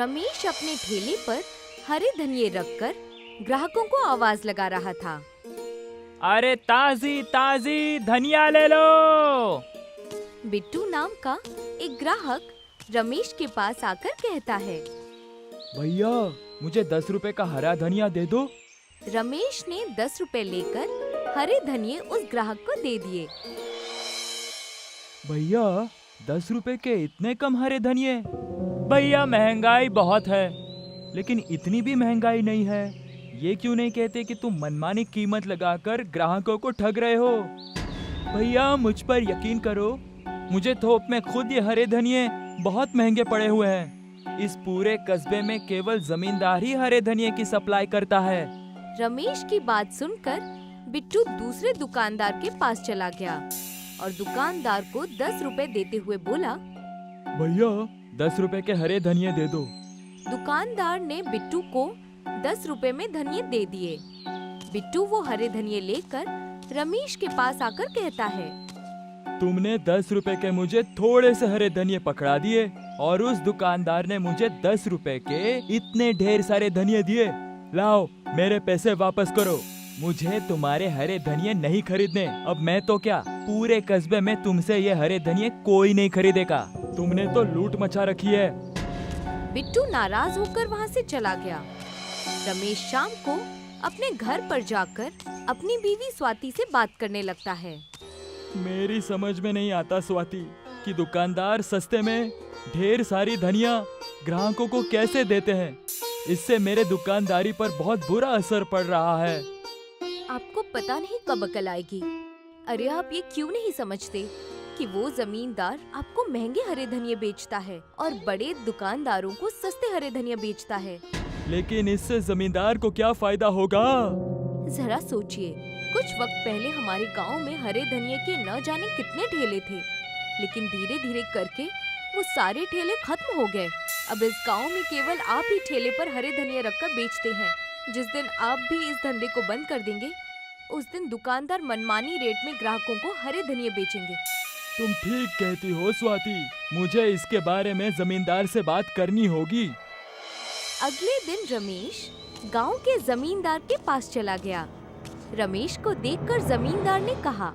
रमेश अपने ठेले पर हरे धनिये रखकर ग्राहकों को आवाज लगा रहा था। अरे ताजी ताजी धनिया ले लो। बिट्टू नाम का एक ग्राहक रमेश के पास आकर कहता है, भैया मुझे 10 रुपए का हरा धनिया दे दो। रमेश ने 10 रुपए लेकर हरे धनिये उस ग्राहक को दे दिए। भैया 10 रुपए के इतने कम हरे धनिये? भैया महंगाई बहुत है, लेकिन इतनी भी महंगाई नहीं है। ये क्यों नहीं कहते कि तुम मनमानी कीमत लगाकर ग्राहकों को ठग रहे हो? भैया मुझ पर यकीन करो, मुझे थोक में खुद ये हरे धनिये बहुत महंगे पड़े हुए हैं। इस पूरे कस्बे में केवल जमींदार ही हरे धनिये की सप्लाई करता है। रमेश की बात सुनकर बिट्टू दूसरे दुकानदार के पास चला गया और दुकानदार को 10 रुपए देते हुए बोला, भैया 10 रुपए के हरे धनिये दे दो। दुकानदार ने बिट्टू को 10 रुपए में धनिये दे दिए। बिट्टू वो हरे धनिये लेकर रमेश के पास आकर कहता है, तुमने 10 रुपए के मुझे थोड़े से हरे धनिये पकड़ा दिए और उस दुकानदार ने मुझे 10 रुपए के इतने ढेर सारे धनिये दिए। लाओ मेरे पैसे वापस करो, मुझे तुम्हारे हरे धनिये नहीं खरीदने। अब मैं तो क्या, पूरे कस्बे में तुमसे ये हरे धनिये कोई नहीं खरीदेगा। तुमने तो लूट मचा रखी है। बिट्टू नाराज होकर वहाँ से चला गया। रमेश शाम को अपने घर पर जाकर अपनी बीवी स्वाति से बात करने लगता है। मेरी समझ में नहीं आता स्वाति कि दुकानदार सस्ते में ढेर सारी धनिया ग्राहकों को कैसे देते हैं। इससे मेरे दुकानदारी पर बहुत बुरा असर पड़ रहा है। आपको पता नहीं कब अकल आएगी। अरे आप ये क्यों नहीं समझते कि वो जमींदार आपको महंगे हरे धनिये बेचता है और बड़े दुकानदारों को सस्ते हरे धनिये बेचता है। लेकिन इससे जमींदार को क्या फायदा होगा? जरा सोचिए, कुछ वक्त पहले हमारे गांव में हरे धनिये के न जाने कितने ठेले थे, लेकिन धीरे धीरे करके वो सारे ठेले खत्म हो गए। अब इस गांव में केवल आप ही ठेले पर हरे धनिये रखकर बेचते हैं। जिस दिन आप भी इस धंधे को बंद कर देंगे, उस दिन दुकानदार मनमानी रेट में ग्राहकों को हरे धनिये बेचेंगे। तुम ठीक कहती हो स्वाति, मुझे इसके बारे में जमींदार से बात करनी होगी। अगले दिन रमेश गांव के जमींदार के पास चला गया। रमेश को देखकर जमींदार ने कहा,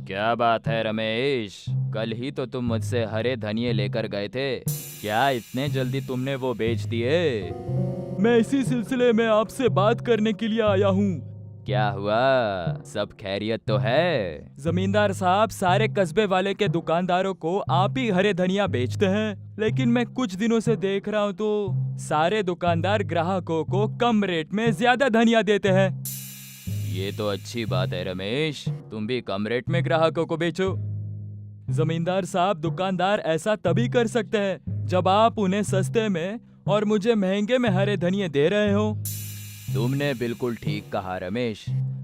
क्या बात है रमेश, कल ही तो तुम मुझसे हरे धनिये लेकर गए थे, क्या इतने जल्दी तुमने वो बेच दिए? मैं इसी सिलसिले में आपसे बात करने के लिए आया हूँ। क्या हुआ, सब खैरियत तो है? जमींदार साहब, सारे कस्बे वाले के दुकानदारों को आप ही हरे धनिया बेचते हैं, लेकिन मैं कुछ दिनों से देख रहा हूँ तो सारे दुकानदार ग्राहकों को कम रेट में ज्यादा धनिया देते हैं। ये तो अच्छी बात है रमेश, तुम भी कम रेट में ग्राहकों को बेचो। जमींदार साहब, दुकानदार ऐसा तभी कर सकते हैं जब आप उन्हें सस्ते में और मुझे महंगे में हरे धनिये दे रहे हो। तुमने बिल्कुल ठीक कहा रमेश,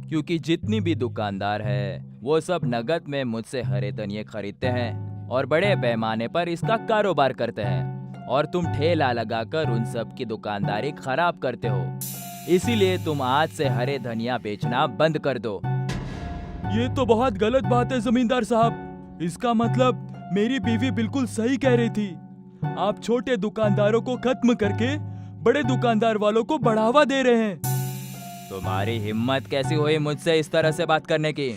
क्योंकि जितनी भी दुकानदार है वो सब नगद में मुझसे हरे धनिये खरीदते हैं और बड़े पैमाने पर इसका कारोबार करते हैं, और तुम ठेला लगाकर उन सब की दुकानदारी खराब करते हो। इसीलिए तुम आज से हरे धनिया बेचना बंद कर दो। ये तो बहुत गलत बात है जमींदार साहब। इसका मतलब मेरी बीवी बिल्कुल सही कह रही थी। आप छोटे दुकानदारों को खत्म करके बड़े दुकानदार वालों को बढ़ावा दे रहे हैं। तुम्हारी हिम्मत कैसी हुई मुझसे इस तरह से बात करने की?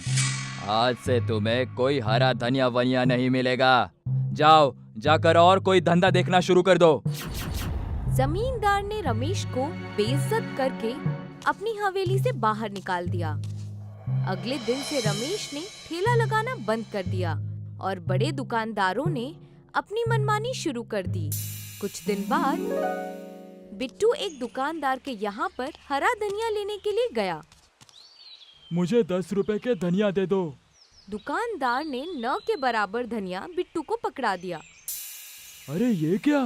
आज से तुम्हें कोई हरा धनिया वनिया नहीं मिलेगा। जाओ, जाकर और कोई धंधा देखना शुरू कर दो। जमींदार ने रमेश को बेइज्जत करके अपनी हवेली से बाहर निकाल दिया। अगले दिन से रमेश ने ठेला लगाना बंद कर दिया और बड़े दुकानदारों ने अपनी मनमानी शुरू कर दी। कुछ दिन बाद बिट्टू एक दुकानदार के यहाँ पर हरा धनिया लेने के लिए गया। मुझे 10 रुपए के धनिया दे दो। दुकानदार ने न के बराबर धनिया बिट्टू को पकड़ा दिया। अरे ये क्या,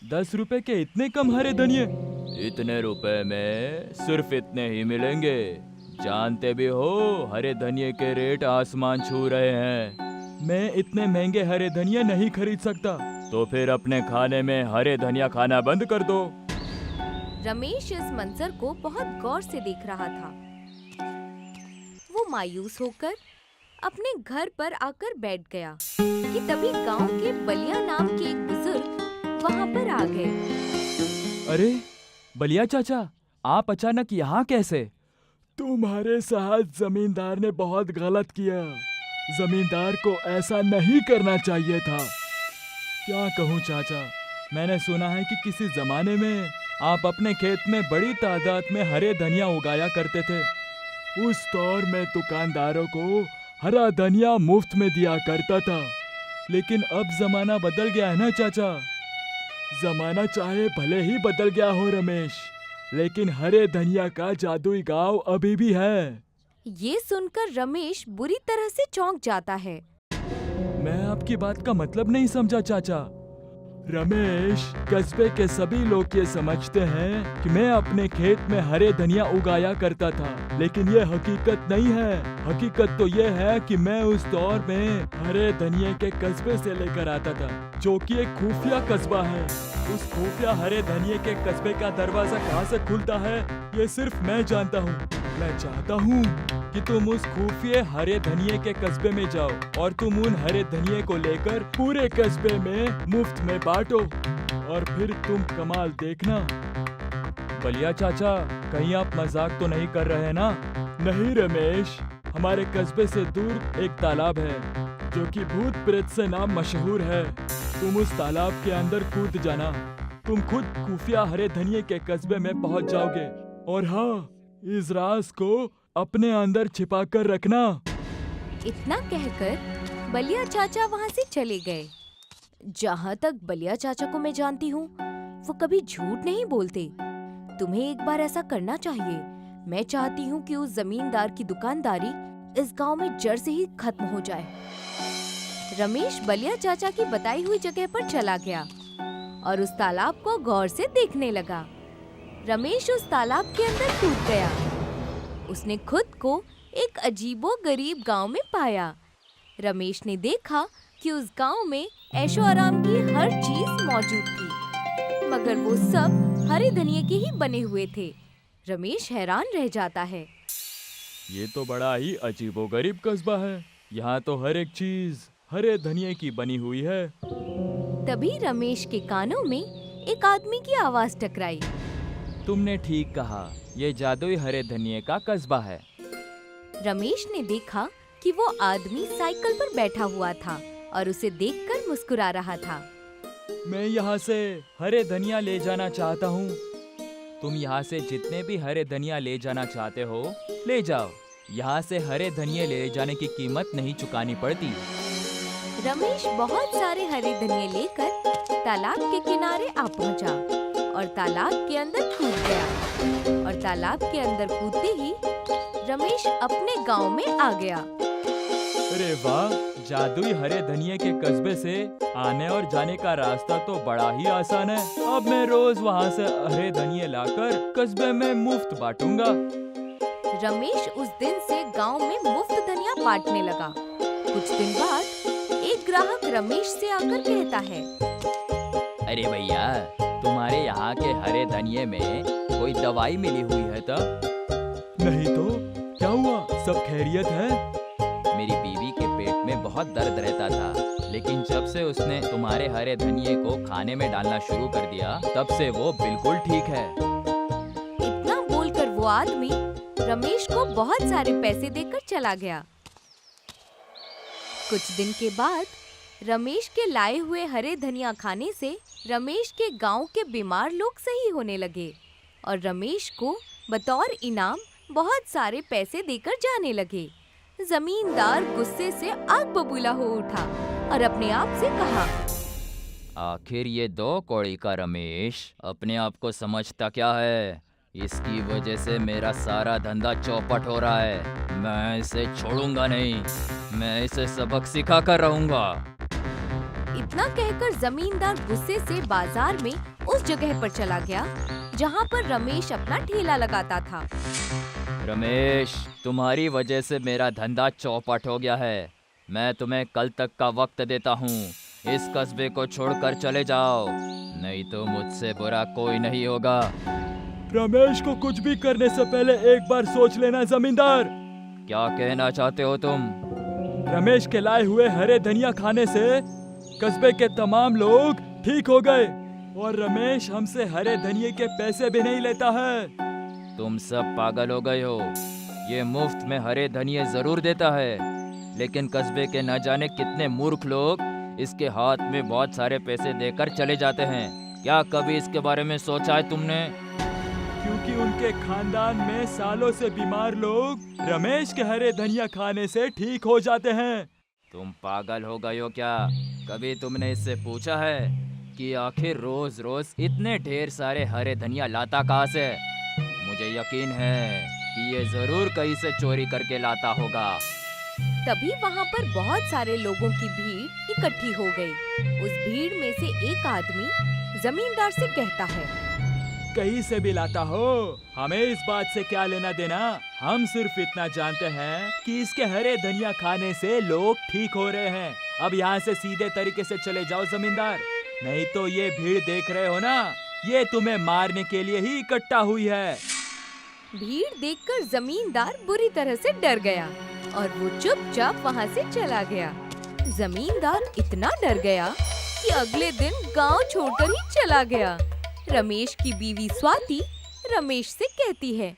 10 रुपए के इतने कम हरे धनिये? इतने रुपए में सिर्फ इतने ही मिलेंगे। जानते भी हो हरे धनिये के रेट आसमान छू रहे हैं। मैं इतने महंगे हरे धनिया नहीं खरीद सकता। तो फिर अपने खाने में हरे धनिया खाना बंद कर दो। रमेश इस मंजर को बहुत गौर से देख रहा था। वो मायूस होकर अपने घर पर आकर बैठ गया कि तभी गांव के बलिया नाम के एक बुजुर्ग वहां पर आ गए। अरे बलिया चाचा, आप अचानक यहाँ कैसे? तुम्हारे साथ जमींदार ने बहुत गलत किया। जमींदार को ऐसा नहीं करना चाहिए था। क्या कहूँ चाचा, मैंने सुना है कि किसी जमाने में आप अपने खेत में बड़ी तादाद में हरे धनिया उगाया करते थे। उस दौर में दुकानदारों को हरा धनिया मुफ्त में दिया करता था, लेकिन अब जमाना बदल गया है ना चाचा। जमाना चाहे भले ही बदल गया हो रमेश, लेकिन हरे धनिया का जादुई गांव अभी भी है। ये सुनकर रमेश बुरी तरह से चौंक जाता है। मैं आपकी बात का मतलब नहीं समझा चाचा। रमेश, कस्बे के सभी लोग ये समझते हैं कि मैं अपने खेत में हरे धनिया उगाया करता था, लेकिन ये हकीकत नहीं है। हकीकत तो ये है कि मैं उस दौर में हरे धनिये के कस्बे से लेकर आता था, जो कि एक खुफिया कस्बा है। उस खुफिया हरे धनिये के कस्बे का दरवाजा कहाँ से खुलता है, ये सिर्फ मैं जानता हूँ। मैं चाहता हूँ कि तुम उस खुफिया हरे धनिये के कस्बे में जाओ और तुम उन हरे धनिये को लेकर पूरे कस्बे में मुफ्त में बांटो, और फिर तुम कमाल देखना। बलिया चाचा, कहीं आप मजाक तो नहीं कर रहे ना? नहीं रमेश, हमारे कस्बे से दूर एक तालाब है जो कि भूत प्रेत से नाम मशहूर है। तुम उस तालाब के अंदर कूद जाना, तुम खुद खुफिया हरे धनिये के कस्बे में पहुंच जाओगे। और हाँ, इस राज को अपने अंदर छिपा कर रखना। इतना कहकर बलिया चाचा वहाँ से चले गए। जहाँ तक बलिया चाचा को मैं जानती हूँ, वो कभी झूठ नहीं बोलते। तुम्हें एक बार ऐसा करना चाहिए। मैं चाहती हूँ कि उस जमींदार की दुकानदारी इस गांव में जड़ से ही खत्म हो जाए। रमेश बलिया चाचा की बताई हुई जगह पर चला गया और उस तालाब को गौर से देखने लगा। रमेश उस तालाब के अंदर कूद गया। उसने खुद को एक अजीबो-गरीब गांव में पाया। रमेश ने देखा कि उस गांव में ऐशो आराम की हर चीज मौजूद थी, मगर वो सब हरे धनिये के ही बने हुए थे। रमेश हैरान रह जाता है। ये तो बड़ा ही अजीबोगरीब कस्बा है। यहाँ तो हर एक चीज हरे धनिये की बनी हुई है। तभी रमेश के कानों में एक आदमी की आवाज टकराई। तुमने ठीक कहा, ये जादुई हरे धनिये का कस्बा है। रमेश ने देखा कि वो आदमी साइकिल पर बैठा हुआ था और उसे देखकर मुस्कुरा रहा था। मैं यहाँ से हरे धनिया ले जाना चाहता हूँ। तुम यहाँ से जितने भी हरे धनिया ले जाना चाहते हो, ले जाओ। यहाँ से हरे धनिये ले जाने की कीमत नहीं चुकानी पड़ती। रमेश बहुत सारे हरे धनिये लेकर तालाब के किनारे आ पहुँचा और तालाब के अंदर कूद गया। और तालाब के अंदर कूदते ही रमेश अपने गांव में आ गया। अरे वाह, जादुई हरे धनिये के कस्बे से आने और जाने का रास्ता तो बड़ा ही आसान है। अब मैं रोज वहाँ से हरे धनिये लाकर कस्बे में मुफ्त बांटूंगा। रमेश उस दिन से गांव में मुफ्त धनिया बांटने लगा। कुछ दिन बाद एक ग्राहक रमेश से आकर कहता है, अरे भैया, तुम्हारे यहाँ के हरे धनिये में कोई दवाई मिली हुई है तो? नहीं तो क्या हुआ, सब खैरियत है? मेरी बीवी के पेट में बहुत दर्द रहता था, लेकिन जब से उसने तुम्हारे हरे धनिये को खाने में डालना शुरू कर दिया, तब से वो बिल्कुल ठीक है। इतना बोलकर वो आदमी रमेश को बहुत सारे पैसे देकर चला गया। कुछ दिन के बाद रमेश के लाए हुए हरे धनिया खाने से रमेश के गांव के बीमार लोग सही होने लगे और रमेश को बतौर इनाम बहुत सारे पैसे देकर जाने लगे। जमींदार गुस्से से आग बबूला हो उठा और अपने आप से कहा, आखिर ये 2 कौड़ी का रमेश अपने आप को समझता क्या है? इसकी वजह से मेरा सारा धंधा चौपट हो रहा है। मैं इसे छोड़ूंगा नहीं, मैं इसे सबक सिखा कर रहूंगा। इतना कहकर जमींदार गुस्से से बाजार में उस जगह पर चला गया जहां पर रमेश अपना ठेला लगाता था। रमेश, तुम्हारी वजह से मेरा धंधा चौपट हो गया है। मैं तुम्हें कल तक का वक्त देता हूँ। इस कस्बे को छोड़कर चले जाओ, नहीं तो मुझसे बुरा कोई नहीं होगा। रमेश को कुछ भी करने से पहले एक बार सोच लेना जमींदार। क्या कहना चाहते हो तुम? रमेश के लाए हुए हरे धनिया खाने से कस्बे के तमाम लोग ठीक हो गए और रमेश हमसे हरे धनिये के पैसे भी नहीं लेता है। तुम सब पागल हो गए हो। ये मुफ्त में हरे धनिये जरूर देता है, लेकिन कस्बे के न जाने कितने मूर्ख लोग इसके हाथ में बहुत सारे पैसे देकर चले जाते हैं। क्या कभी इसके बारे में सोचा है तुमने? क्योंकि उनके खानदान में सालों से बीमार लोग रमेश के हरे धनिया खाने से ठीक हो जाते हैं। तुम पागल हो गए हो क्या? कभी तुमने इससे पूछा है कि आखिर रोज रोज इतने ढेर सारे हरे धनिया लाता कहाँ से? मुझे यकीन है कि ये जरूर कहीं से चोरी करके लाता होगा। तभी वहाँ पर बहुत सारे लोगों की भीड़ इकट्ठी हो गई। उस भीड़ में से एक आदमी जमींदार से कहता है, कहीं से भी लाता हो, हमें इस बात से क्या लेना देना। हम सिर्फ इतना जानते हैं कि इसके हरे धनिया खाने से लोग ठीक हो रहे हैं। अब यहाँ से सीधे तरीके से चले जाओ जमींदार, नहीं तो ये भीड़ देख रहे हो ना, ये तुम्हें मारने के लिए ही इकट्ठा हुई है। भीड़ देखकर जमींदार बुरी तरह से डर गया और वो चुपचाप वहाँ से चला गया। जमींदार इतना डर गया कि अगले दिन गांव छोड़कर ही चला गया। रमेश की बीवी स्वाति रमेश से कहती है,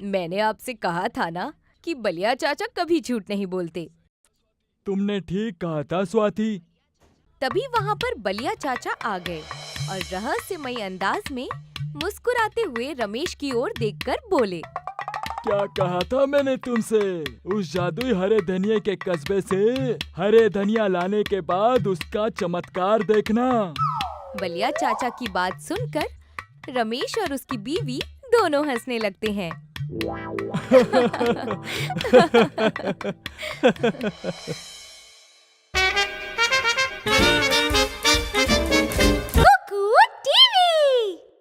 मैंने आपसे कहा था ना कि बलिया चाचा कभी झूठ नहीं बोलते। तुमने ठीक कहा था स्वाति। तभी वहाँ पर बलिया चाचा आ गए और रहस्यमयी अंदाज में मुस्कुराते हुए रमेश की ओर देखकर बोले, क्या कहा था मैंने तुमसे? उस जादुई हरे धनिये के कस्बे से हरे धनिया लाने के बाद उसका चमत्कार देखना। बलिया चाचा की बात सुनकर रमेश और उसकी बीवी दोनों हंसने लगते हैं।